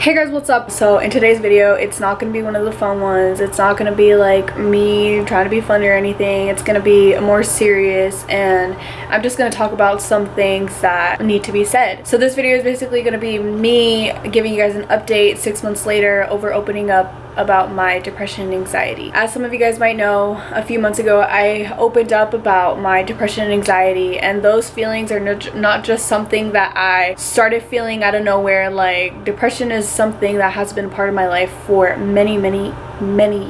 Hey guys, what's up? So in today's video, it's not gonna be one of the fun ones. It's not gonna be like me trying to be funny or anything. It's gonna be more serious, and I'm just gonna talk about some things that need to be said. So this video is basically gonna be me giving you guys an update 6 months later over opening up about my depression and anxiety. As some of you guys might know, a few months ago I opened up about my depression and anxiety, and those feelings are not just something that I started feeling out of nowhere. Like, depression is something that has been part of my life for many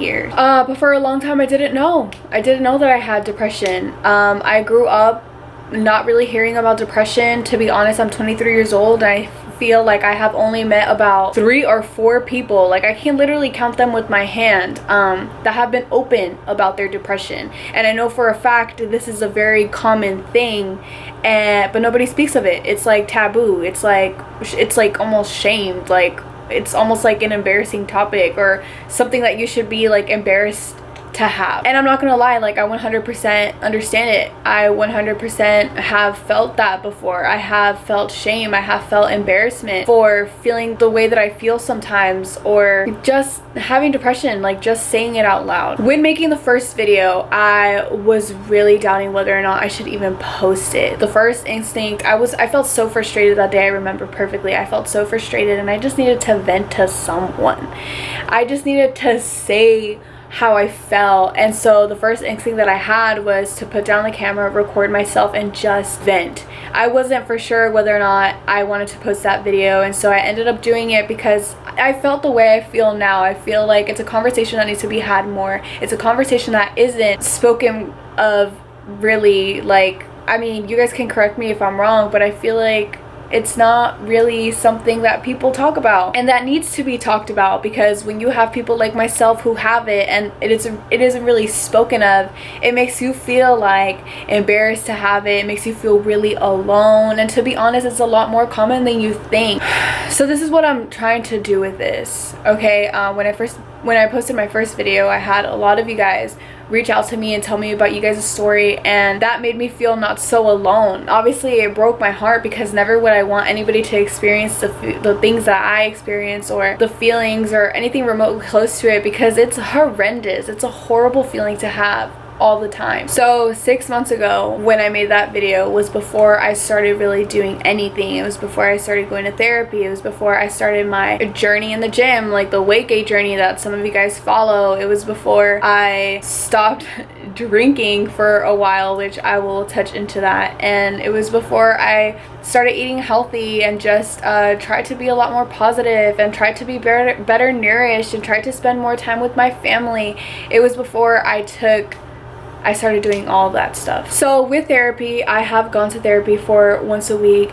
years, but for a long time I didn't know that I had depression. I grew up not really hearing about depression. To be honest, I'm 23 years old and I feel like I have only met about 3 or 4 people, like I can literally count them with my hand, that have been open about their depression. And I know for a fact this is a very common thing, but nobody speaks of it. It's like taboo. It's like almost shamed. Like, it's almost like an embarrassing topic or something that you should be like embarrassed to have. And I'm not gonna lie, like, I 100% understand it. I 100% have felt that before. I have felt shame. I have felt embarrassment for feeling the way that I feel sometimes, or just having depression, like just saying it out loud. When making the first video, I was really doubting whether or not I should even post it. The first instinct, I felt so frustrated that day. I remember perfectly. I felt so frustrated and I just needed to vent to someone. I just needed to say how I felt. And so the first instinct that I had was to put down the camera, record myself, and just vent. I wasn't for sure whether or not I wanted to post that video, and so I ended up doing it because I felt the way I feel now. I feel like it's a conversation that needs to be had more. It's a conversation that isn't spoken of really. Like, I mean, you guys can correct me if I'm wrong, but I feel like it's not really something that people talk about, and that needs to be talked about, because when you have people like myself who have it and it isn't really spoken of, it makes you feel like embarrassed to have it. It makes you feel really alone, and to be honest, it's a lot more common than you think. So this is what I'm trying to do with this, okay? When I posted my first video, I had a lot of you guys reach out to me and tell me about you guys' story, and that made me feel not so alone. Obviously, it broke my heart because never would I want anybody to experience the things that I experienced, or the feelings, or anything remotely close to it, because it's horrendous. It's a horrible feeling to have all the time. So 6 months ago when I made that video was before I started really doing anything. It was before I started going to therapy. It was before I started my journey in the gym, like the weight gain journey that some of you guys follow. It was before I stopped drinking for a while, which I will touch into that. And it was before I started eating healthy and just tried to be a lot more positive and tried to be better nourished and tried to spend more time with my family. It was before I started doing all that stuff. So with therapy, I have gone to therapy for once a week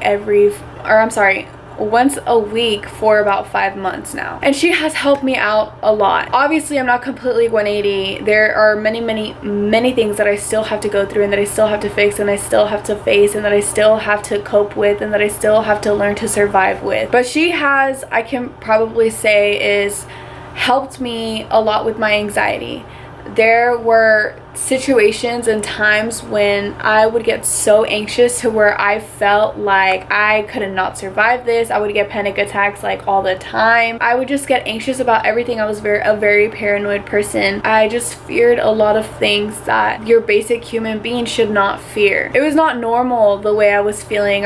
for about 5 months now, and she has helped me out a lot. Obviously, I'm not completely 180. There are many things that I still have to go through, and that I still have to fix, and I still have to face, and that I still have to cope with, and that I still have to learn to survive with. But she has, I can probably say, is helped me a lot with my anxiety. There were situations and times when I would get so anxious to where I felt like I could not survive this. I would get panic attacks like all the time. I would just get anxious about everything. I was a very paranoid person. I just feared a lot of things that your basic human being should not fear. It was not normal the way I was feeling.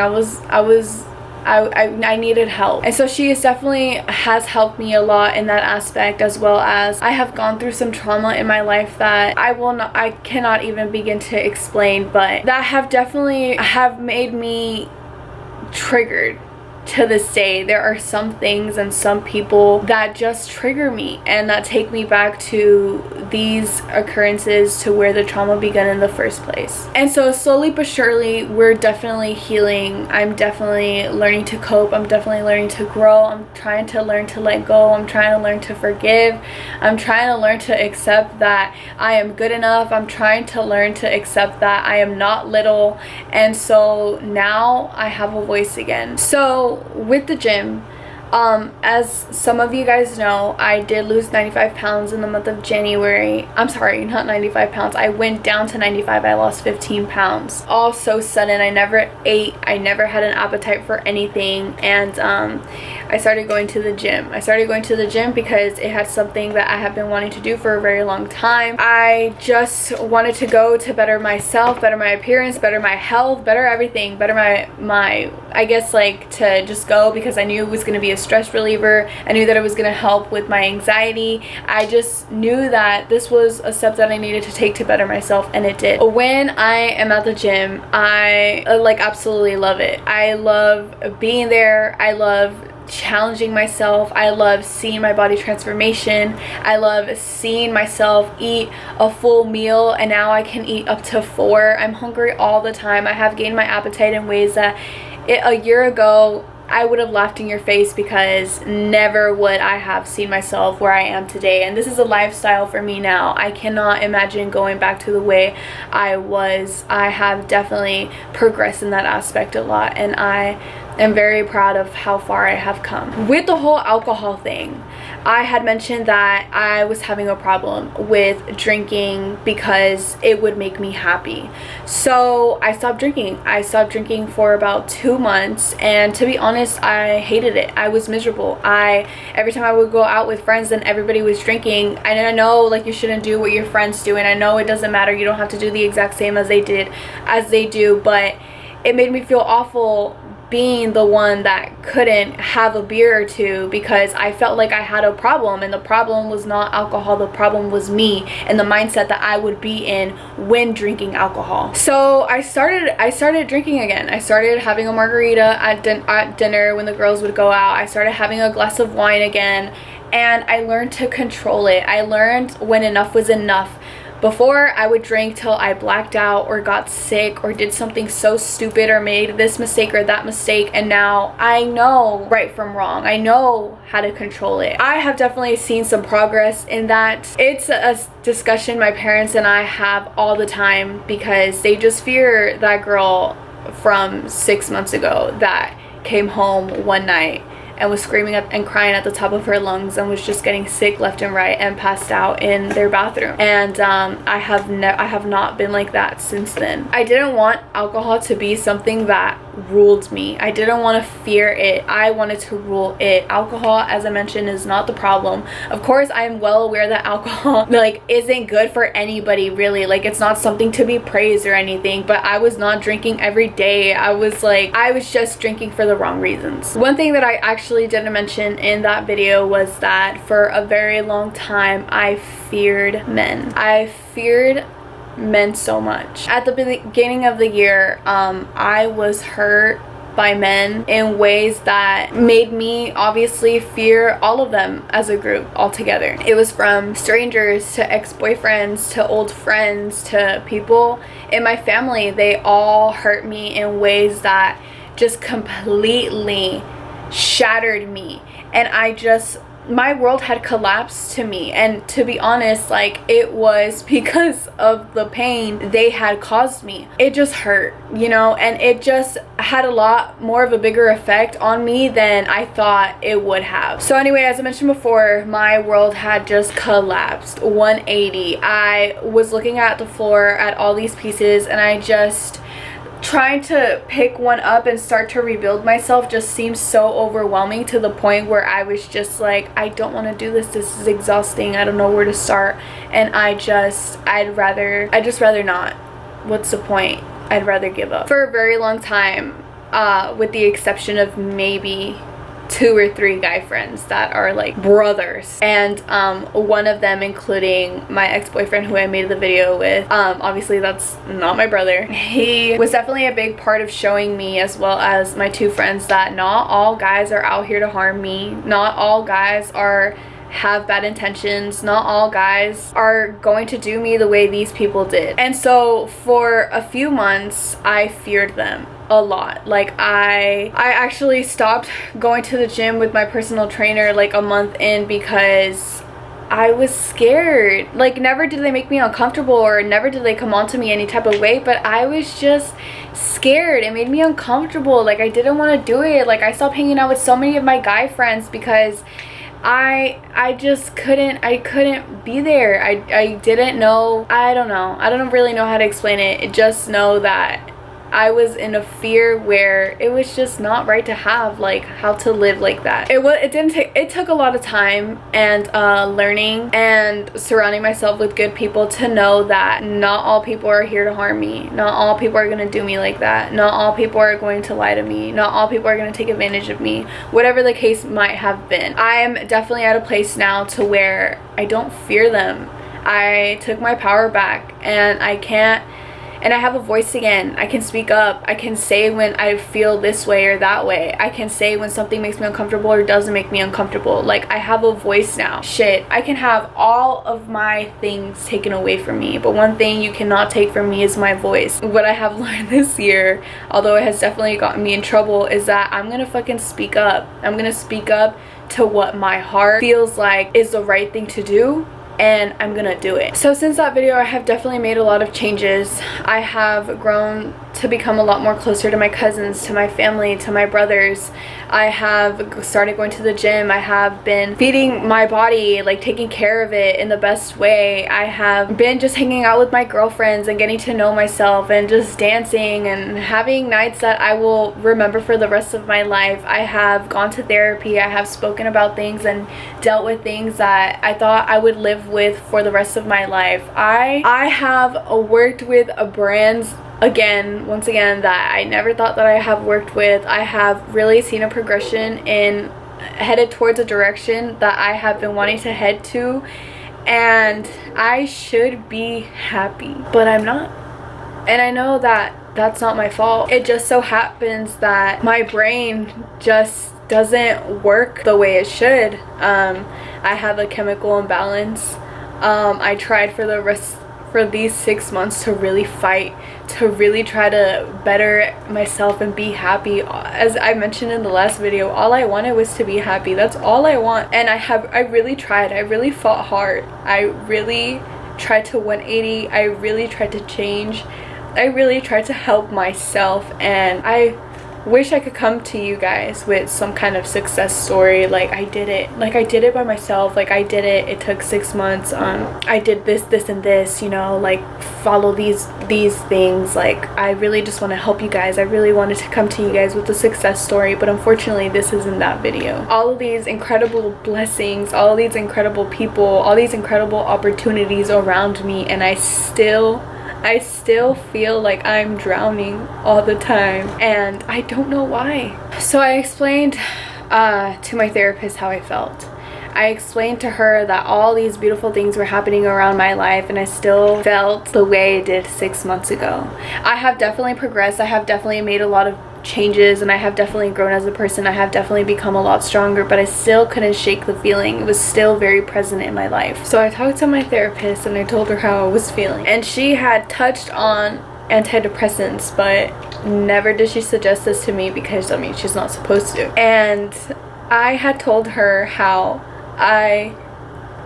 I needed help, and so she definitely has helped me a lot in that aspect, as well as I have gone through some trauma in my life that I cannot even begin to explain, but that have made me triggered. To this day, there are some things and some people that just trigger me and that take me back to these occurrences, to where the trauma began in the first place. And so slowly but surely, we're definitely healing. I'm definitely learning to cope. I'm definitely learning to grow. I'm trying to learn to let go. I'm trying to learn to forgive. I'm trying to learn to accept that I am good enough. I'm trying to learn to accept that I am not little. And so now I have a voice again. So with the gym, As some of you guys know, I did lose 95 pounds in the month of January. I'm sorry, not 95 pounds. I went down to 95. I lost 15 pounds. All so sudden. I never ate. I never had an appetite for anything. And I started going to the gym. I started going to the gym because it had something that I have been wanting to do for a very long time. I just wanted to go to better myself, better my appearance, better my health, better everything, better my I guess, like, to just go because I knew it was going to be a stress reliever. I knew that it was going to help with my anxiety. I just knew that this was a step that I needed to take to better myself, and it did. When I am at the gym, I like absolutely love it. I love being there. I love challenging myself. I love seeing my body transformation. I love seeing myself eat a full meal, and now I can eat up to 4. I'm hungry all the time. I have gained my appetite in ways that a year ago I would have laughed in your face, because never would I have seen myself where I am today. And this is a lifestyle for me now. I cannot imagine going back to the way I was. I have definitely progressed in that aspect a lot, and I am very proud of how far I have come. With the whole alcohol thing, I had mentioned that I was having a problem with drinking because it would make me happy. So I stopped drinking. I stopped drinking for about 2 months, and to be honest, I hated it. I was miserable. Every time I would go out with friends and everybody was drinking, and I know, like, you shouldn't do what your friends do, and I know it doesn't matter. You don't have to do the exact same as they do, but it made me feel awful being the one that couldn't have a beer or two, because I felt like I had a problem, and the problem was not alcohol. The problem was me and the mindset that I would be in when drinking alcohol. So I started drinking again. I started having a margarita at dinner when the girls would go out. I started having a glass of wine again, and I learned to control it. I learned when enough was enough. Before, I would drink till I blacked out or got sick or did something so stupid or made this mistake or that mistake, and now I know right from wrong. I know how to control it. I have definitely seen some progress in that. It's a discussion my parents and I have all the time, because they just fear that girl from 6 months ago that came home one night and was screaming and crying at the top of her lungs and was just getting sick left and right and passed out in their bathroom. And I have not been like that since then. I didn't want alcohol to be something that ruled me. I didn't want to fear it. I wanted to rule it. Alcohol, as I mentioned, is not the problem. Of course, I'm well aware that alcohol like isn't good for anybody, really. Like, it's not something to be praised or anything, but I was not drinking every day. I was just drinking for the wrong reasons. One thing that I actually didn't mention in that video was that for a very long time I feared men. I feared men so much. At the beginning of the year, I was hurt by men in ways that made me obviously fear all of them as a group altogether. It was from strangers to ex-boyfriends to old friends to people in my family. They all hurt me in ways that just completely shattered me, and my world had collapsed to me. And to be honest, like, it was because of the pain they had caused me. It just hurt, you know, and it just had a lot more of a bigger effect on me than I thought it would have. So anyway, as I mentioned before, my world had just collapsed 180. I was looking at the floor at all these pieces, and I just trying to pick one up and start to rebuild myself just seemed so overwhelming, to the point where I was just like, I don't want to do this. This is exhausting. I don't know where to start. And I'd just rather not. What's the point? I'd rather give up. For a very long time, with the exception of maybe 2 or 3 guy friends that are like brothers, and one of them including my ex-boyfriend who I made the video with. Obviously that's not my brother. He was definitely a big part of showing me, as well as my 2 friends, that not all guys are out here to harm me. Not all guys have bad intentions. Not all guys are going to do me the way these people did. And so for a few months I feared them a lot. Like, I actually stopped going to the gym with my personal trainer like a month in, because I was scared. Like, never did they make me uncomfortable, or never did they come on to me any type of way, but I was just scared. It made me uncomfortable. Like, I didn't want to do it. Like, I stopped hanging out with so many of my guy friends because I just couldn't be there. I didn't know. I don't know. I don't really know how to explain it. I just know that I was in a fear where it was just not right to have, like, how to live like that. It took a lot of time and learning and surrounding myself with good people to know that not all people are here to harm me. Not all people are going to do me like that. Not all people are going to lie to me. Not all people are going to take advantage of me. Whatever the case might have been. I am definitely at a place now to where I don't fear them. I took my power back, and and I have a voice again. I can speak up. I can say when I feel this way or that way. I can say when something makes me uncomfortable or doesn't make me uncomfortable. Like, I have a voice now. Shit, I can have all of my things taken away from me, but one thing you cannot take from me is my voice. What I have learned this year, although it has definitely gotten me in trouble, is that I'm gonna fucking speak up. I'm gonna speak up to what my heart feels like is the right thing to do, and I'm gonna do it. So since that video, I have definitely made a lot of changes. I have grown to become a lot more closer to my cousins, to my family, to my brothers. I have started going to the gym. I have been feeding my body, like taking care of it in the best way. I have been just hanging out with my girlfriends and getting to know myself and just dancing and having nights that I will remember for the rest of my life. I have gone to therapy. I have spoken about things and dealt with things that I thought I would live with for the rest of my life. I have worked with brands once again that I never thought that I have worked with. I have really seen a progression in headed towards a direction that I have been wanting to head to, and I should be happy, but I'm not. And I know that that's not my fault. It just so happens that my brain just doesn't work the way it should. I have a chemical imbalance. I tried for these 6 months to really fight, to really try to better myself and be happy. As I mentioned in the last video, all I wanted was to be happy. That's all I want. And I really tried. I really fought hard. I really tried to 180. I really tried to change. I really tried to help myself, and I wish I could come to you guys with some kind of success story. Like, I did it. Like, I did it by myself. Like, I did it. It took 6 months. I did this, and this, you know, like, follow these things. Like, I really just want to help you guys. I really wanted to come to you guys with a success story, but unfortunately, this isn't that video. All of these incredible blessings, all of these incredible people, all these incredible opportunities around me, and I still feel like I'm drowning all the time, and I don't know why. So I explained to my therapist how I felt. I explained to her that all these beautiful things were happening around my life, and I still felt the way I did 6 months ago. I have definitely progressed. I have definitely made a lot of changes, and I have definitely grown as a person. I have definitely become a lot stronger, but I still couldn't shake the feeling. It was still very present in my life. So I talked to my therapist, and I told her how I was feeling, and she had touched on antidepressants, but never did she suggest this to me, because I mean, she's not supposed to. And I had told her how I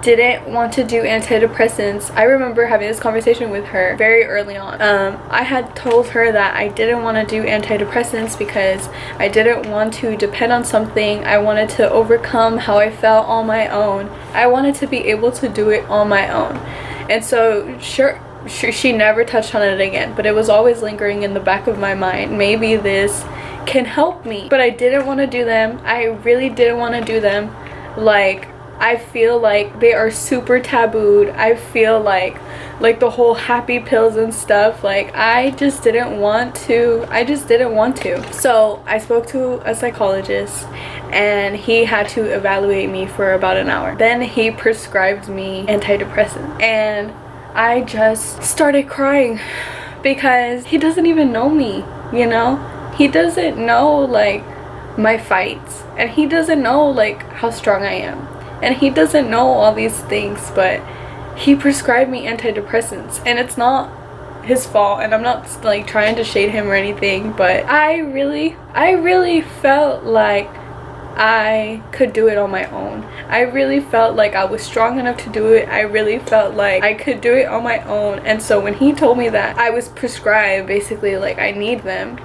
didn't want to do antidepressants. I remember having this conversation with her very early on. I had told her that I didn't want to do antidepressants because I didn't want to depend on something. I wanted to overcome how I felt on my own. I wanted to be able to do it on my own. And so she never touched on it again, but it was always lingering in the back of my mind. Maybe this can help me. But I didn't want to do them. I really didn't want to do them. Like, I feel like they are super tabooed. I feel like the whole happy pills and stuff, like, I just didn't want to. So I spoke to a psychologist, and he had to evaluate me for about an hour. Then he prescribed me antidepressants, and I just started crying because he doesn't even know me, you know? He doesn't know, like, my fights, and he doesn't know, like, how strong I am. And he doesn't know all these things, but he prescribed me antidepressants, and it's not his fault, and I'm not like trying to shade him or anything, but I really felt like I could do it on my own. I really felt like I was strong enough to do it. I really felt like I could do it on my own. And so when he told me that I was prescribed, basically like I need them,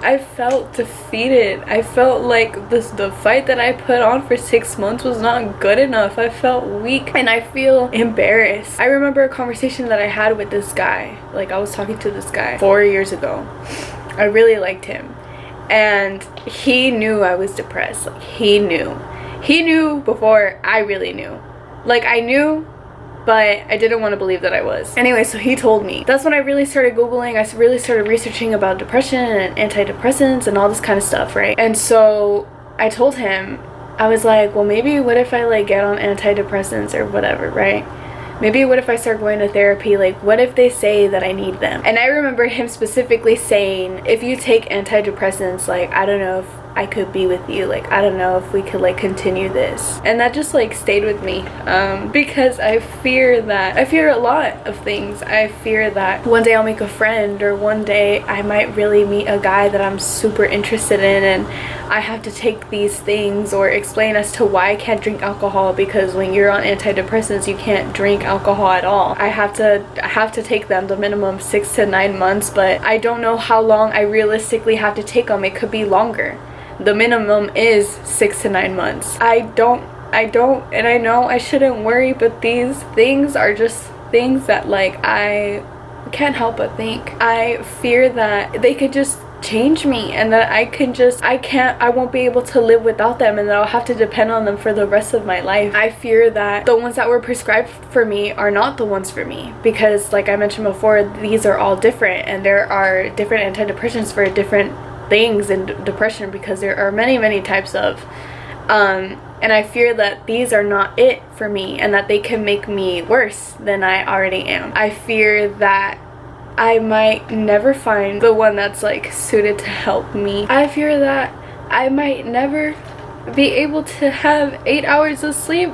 I felt defeated. I felt like the fight that I put on for 6 months was not good enough. I felt weak and I feel embarrassed. I remember a conversation that I had with this guy. Like, I was talking to this guy 4 years ago. I really liked him. And he knew I was depressed. Like, he knew before I really knew. Like, I knew, but I didn't want to believe that I was. Anyway, so he told me. That's when I really started Googling. I really started researching about depression and antidepressants and all this kind of stuff, right? And so I told him, I was like, well, maybe what if I like get on antidepressants or whatever, right? Maybe what if I start going to therapy? Like, what if they say that I need them? And I remember him specifically saying, if you take antidepressants, like, I don't know if I could be with you. Like, I don't know if we could like continue this. And that just like stayed with me because I fear a lot of things. I fear that one day I'll make a friend, or one day I might really meet a guy that I'm super interested in, and I have to take these things or explain as to why I can't drink alcohol, because when you're on antidepressants you can't drink alcohol at all. I have to take them the minimum 6 to 9 months, but I don't know how long I realistically have to take them. It could be longer. The minimum is 6 to 9 months. I don't, and I know I shouldn't worry, but these things are just things that like I can't help but think. I fear that they could just change me, and that I won't be able to live without them, and that I'll have to depend on them for the rest of my life. I fear that the ones that were prescribed for me are not the ones for me, because like I mentioned before, these are all different, and there are different antidepressants for different things in depression, because there are many types of and I fear that these are not it for me, and that they can make me worse than I already am. I fear that I might never find the one that's like suited to help me. I fear that I might never be able to have 8 hours of sleep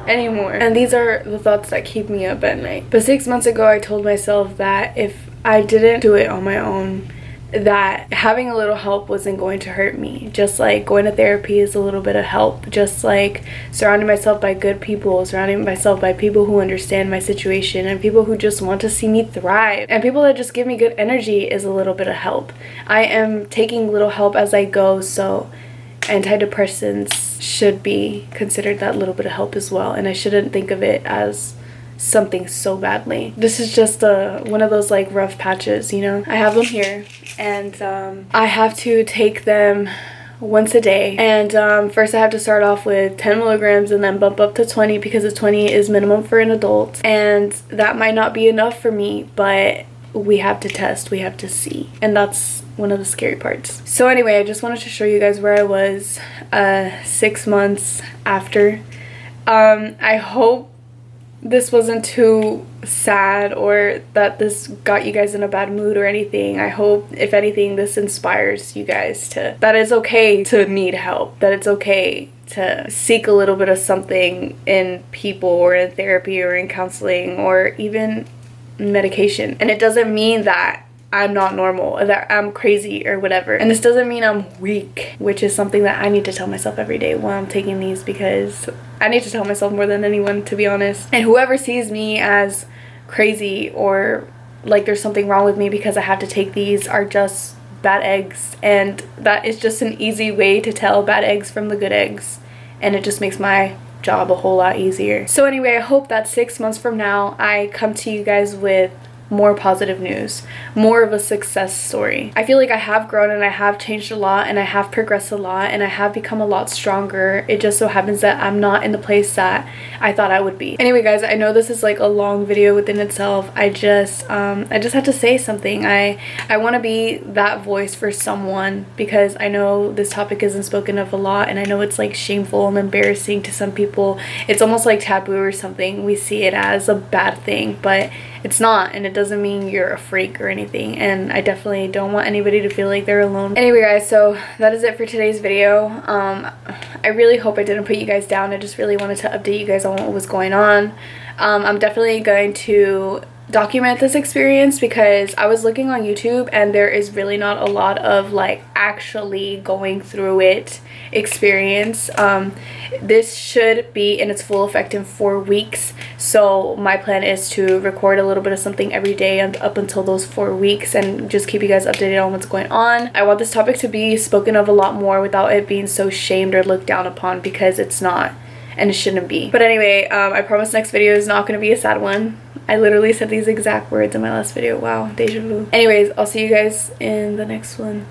anymore. And these are the thoughts that keep me up at night. But 6 months ago I told myself that if I didn't do it on my own, that having a little help wasn't going to hurt me. Just like going to therapy is a little bit of help. Just like surrounding myself by good people, surrounding myself by people who understand my situation, and people who just want to see me thrive, and people that just give me good energy is a little bit of help. I am taking little help as I go, so antidepressants should be considered that little bit of help as well, and I shouldn't think of it as something so badly. This is just one of those like rough patches, you know. I have them here, and I have to take them once a day, and first I have to start off with 10 milligrams and then bump up to 20, because the 20 is minimum for an adult, and that might not be enough for me, but we have to test, we have to see, and that's one of the scary parts. So anyway, I just wanted to show you guys where I was 6 months after. I hope this wasn't too sad, or that this got you guys in a bad mood or anything. I hope, if anything, this inspires you guys that it's okay to need help, that it's okay to seek a little bit of something in people, or in therapy, or in counseling, or even medication. And it doesn't mean that I'm not normal, or that I'm crazy or whatever. And this doesn't mean I'm weak, which is something that I need to tell myself every day while I'm taking these, because I need to tell myself more than anyone, to be honest. And whoever sees me as crazy, or like there's something wrong with me because I have to take these, are just bad eggs. And that is just an easy way to tell bad eggs from the good eggs. And it just makes my job a whole lot easier. So anyway, I hope that 6 months from now I come to you guys with more positive news, more of a success story. I feel like I have grown, and I have changed a lot, and I have progressed a lot, and I have become a lot stronger. It just so happens that I'm not in the place that I thought I would be. Anyway guys, I know this is like a long video within itself. I just had to say something. I want to be that voice for someone, because I know this topic isn't spoken of a lot, and I know it's like shameful and embarrassing to some people. It's almost like taboo or something. We see it as a bad thing, but it's not, and it doesn't mean you're a freak or anything, and I definitely don't want anybody to feel like they're alone. Anyway guys, so that is it for today's video. I really hope I didn't put you guys down. I just really wanted to update you guys on what was going on. I'm definitely going to document this experience because I was looking on YouTube and there is really not a lot of like actually going through it experience. This should be in its full effect in 4 weeks, so my plan is to record a little bit of something every day up until those 4 weeks and just keep you guys updated on what's going on. I want this topic to be spoken of a lot more without it being so shamed or looked down upon, because it's not, and it shouldn't be. But anyway, I promise next video is not going to be a sad one. I literally said these exact words in my last video. Wow, deja vu. Anyways, I'll see you guys in the next one.